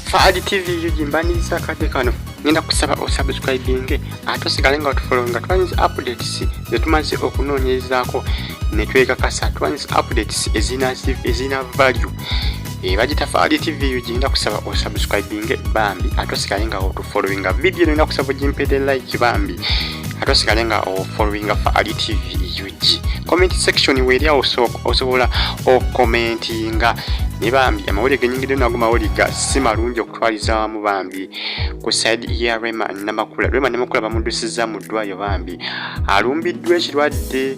Faadi TV yujimbaniriza kade kano ngenda kusaba osubscribinge atosigale nga otufollowinga twanyiza updates zetumaze okunoonyerezaako ne twekakasa twanyiza updates ezina value bagita Faadi TV yujinda kusaba osubscribinge Bambi atosigale nga otufollowinga video nina kusaba jimpede like Bambi atosigale nga ofollowinga Faadi TV yuji comment section weri osobola commentinga ne Bambi amawulire genyingide nago mawulire si malungi okutwaliza mu Bambi ku side ya Rema Namakula bamudusiza mu Ddwaliro Bambi Alumbiddwa Ekilwadde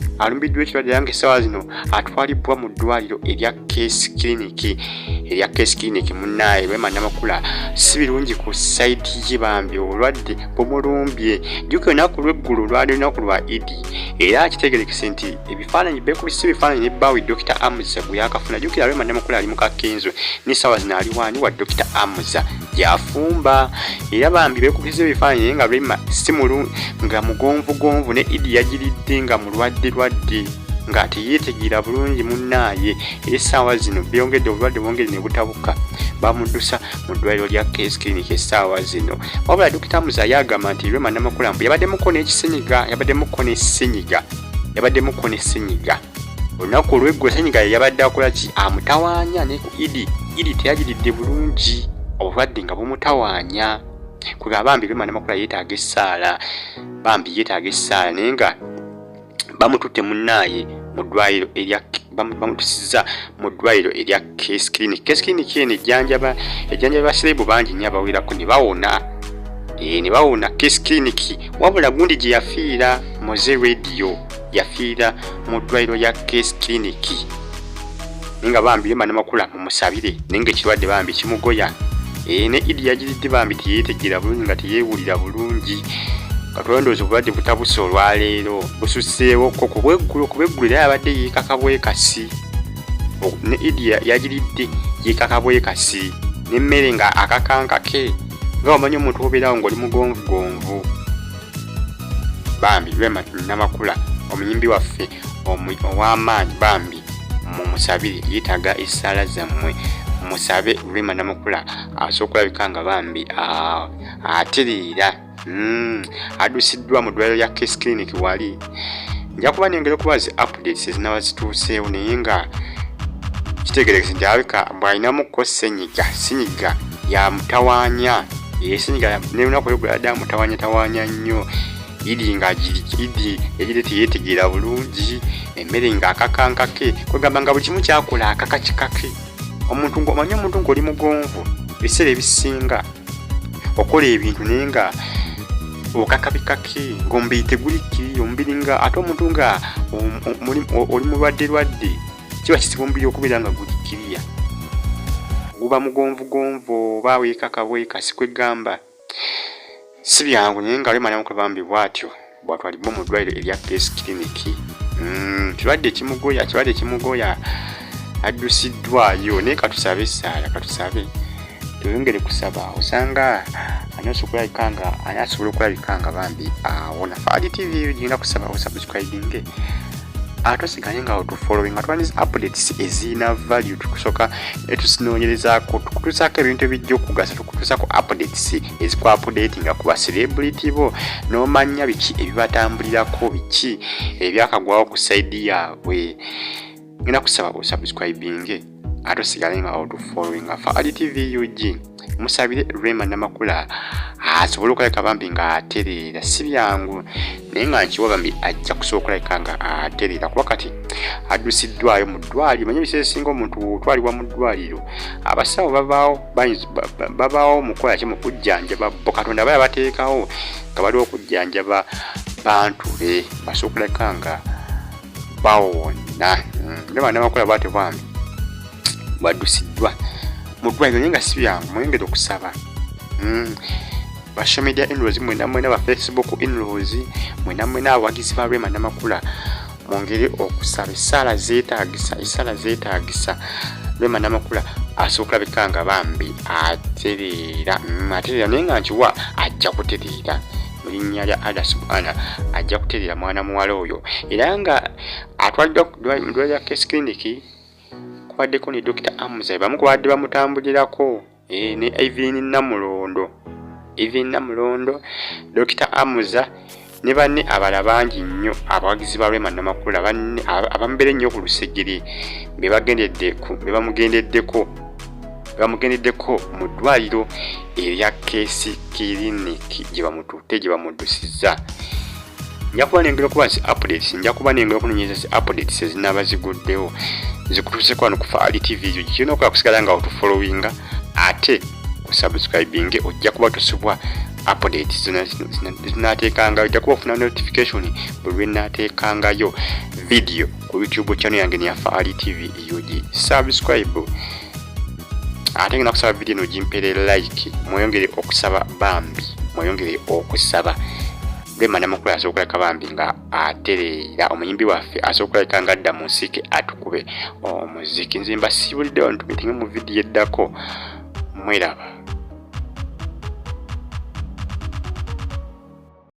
yange sawa zino atwalibwa mu Ddwaliro erya Case Clinic munnaye Rema Namakula si birungi ku side ye Bambi obulwadde bumulumbye juko naku lweggulu lwali naku lwa Idi era kitegerekese nti ebifaananyi bekubisi bifaananyi ne bawi Dr. Amuza bwe yakafuna jukira Rema Namakula ali mukakenzwe ni sawa zinaali wani wa Dr. Amuza yafumba era Bambi bekubisi bifaananyi nga Rema simulu nga mugonvu ne Idi yagiridde nga mulwadde nga teyetegira bulungi munnaye esawa zino byongedde obulwadde bwongedde ne butabuka bamudusa mu Ddwaliro lya Case Clinic esawa zino wabula Dr. Amuza yagamba nti Rema Namakula yabadde muko n'ekisenyiga olunaku olw'eggulu senyiga yabadde akola ki amutawaanya ne ku Idi teyagiridde bulungi obulwadde nga bumutawaanya kuba Bambi Rema Namakula yeetaaga essaala naye nga bamututte munnaye mu Ddwaliro erya bamutusiza mu Ddwaliro erya Case Clinic eno ejjanjaba basirebu bangi nnyo abawerako ne bawona Case Clinic wabula gundi gye yafiira Moze Radio yafiira mu Ddwaliro ya Case Clinic ninga Bambi Rema Namakula Mumusabile ninga Ekilwadde Bambi kimugoya ne Idi yagiridde Bambi teyetegira bulungi nga teyeewulira bulungi katondooza obulwadde butabuse olwaleero bususeewo ko kubweggulu era yabadde yeekakabwekasi ne Idi yagiridde yeekakabwekasi n'emmere nga akakankake nga omanyi omuntu obeerawo ng'oli mugonvugonvu Bambi Rema Namakula omuyimbi waffe ow'amaanyi Bambi Mumusabile yeetaaga essaala zammwe musabe Rema Namakula asooka okulabika nga Bambi atereera Adusiddwa mu Ddwaliro lya Case Clinic wali nja kuba nengera okubaza updates ezinaba zituuseewo naye nga kitegerekese nti alabika bw'alinamuko senyiga yamutawaanya senyiga nelunaku olw'eggulu yadde amutawaanyatawaanya nnyo Idi nga Idi yagire teyeetegeera bulungi emmere nga akakankake kwegamba nga buli kimu kyakola akakakikake omanyi omuntu ng'oli mugonvu ebiseera ebisinga okola ebintu naye nga okakabikake ng'omubiri tegulikiriyo omubiri nga ate omuntu nga oli mulwadde kiba kizibu omubiri okubeera nga gulikiriya guba mugonvugonvu oba weekakabwekasi kwegamba si byangu naye nga Rema Namakula Bambi bw'atwalibwa mu Ddwaliro erya Case Clinic kirwadde kimugoya Adusiddwayo naye katusabe essaala tuyongere kusaba osanga anasobola okulabika nga Bambi awona Faadi TV genda kusaba osubscribinge atosiganye nga otufollowinga twanyiza updates ezina value tukusoka etusinoonyerezaako tukutuusaako ebintu ebijja okugasa tukutuusaako updates ezikuupdatinga ku baselebrity bo n'omanya biki ebibatambulirako biki ebyakagwawo ku side yaabwe ngenda kusaba osubscribinge atosigale nga otufollowinga Faadi TV UG Mumusabile Rema Namakula asobola okulabika Bambi nga atereera si byangu naye nga nkiwa Bambi ajja kusobola okulabika nga atereera kuba kati Adusiddwayo mu Ddwaliro manyi ebiseera ebisinga omuntu otwalibwa mu Ddwaliro abasawo babaawo mukola ki mu kujjanjaba bo Katonda baya bateekawo nga baliwo okujjanjaba bantu basobola okulabika nga bawona Rema Namakula bw'atyo Bambi Adusiddwa mu Ddwaliro naye nga si byangu mwengere okusaba ba social media inrows mwena ba Facebook inrows mwena abawagizi ba Rema Namakula mwongere okusaba essaala zeetaagisa Rema Namakula asobola okulabika nga Bambi atereera naye nga nkiwa ajja kutereera mu linnya lya Adusiddwa ajja kutereera mwana muwala oyo era nga atwaliddwa mu Ddwaliro lya Case Clinic kubaddeko ne Dr. Amuza bamu kubadde bamutambulirako ne Even Namulondo, Dr. Amuza ne banne abala bangi nnyo abawagizi ba Rema Namakula banne abambere nnyo ku lusejjeri bamugendeddeko mu ddwaliro erya KIBII clinic gye bamudusizza. Nja kuba nengera okuba nsi updates, nja kuba nengera okunoonyeza si updates ezinaaba ziguddewo zikutuuseko wano ku Faali TV. Kirina okuba kusigala nga otufollowinga ate kusubscribing, ojja kuba tosubwa updates zinaateekangayo, ojja kuba ofuna notification buli lwe naateekangayo video ku YouTube channel yange ya Faali TV. Yogi subscribe ate ngena kusaba video no jimpere like, mweyongere okusaba Bambi, mweyongere okusaba Rema Namakula asobola Bambi nga atereera omuyimbi waffe asobola kanga adda mu nsike atukube omuziki. Nzimba sibulidde on tumitinga mu video eddako. Mweraba.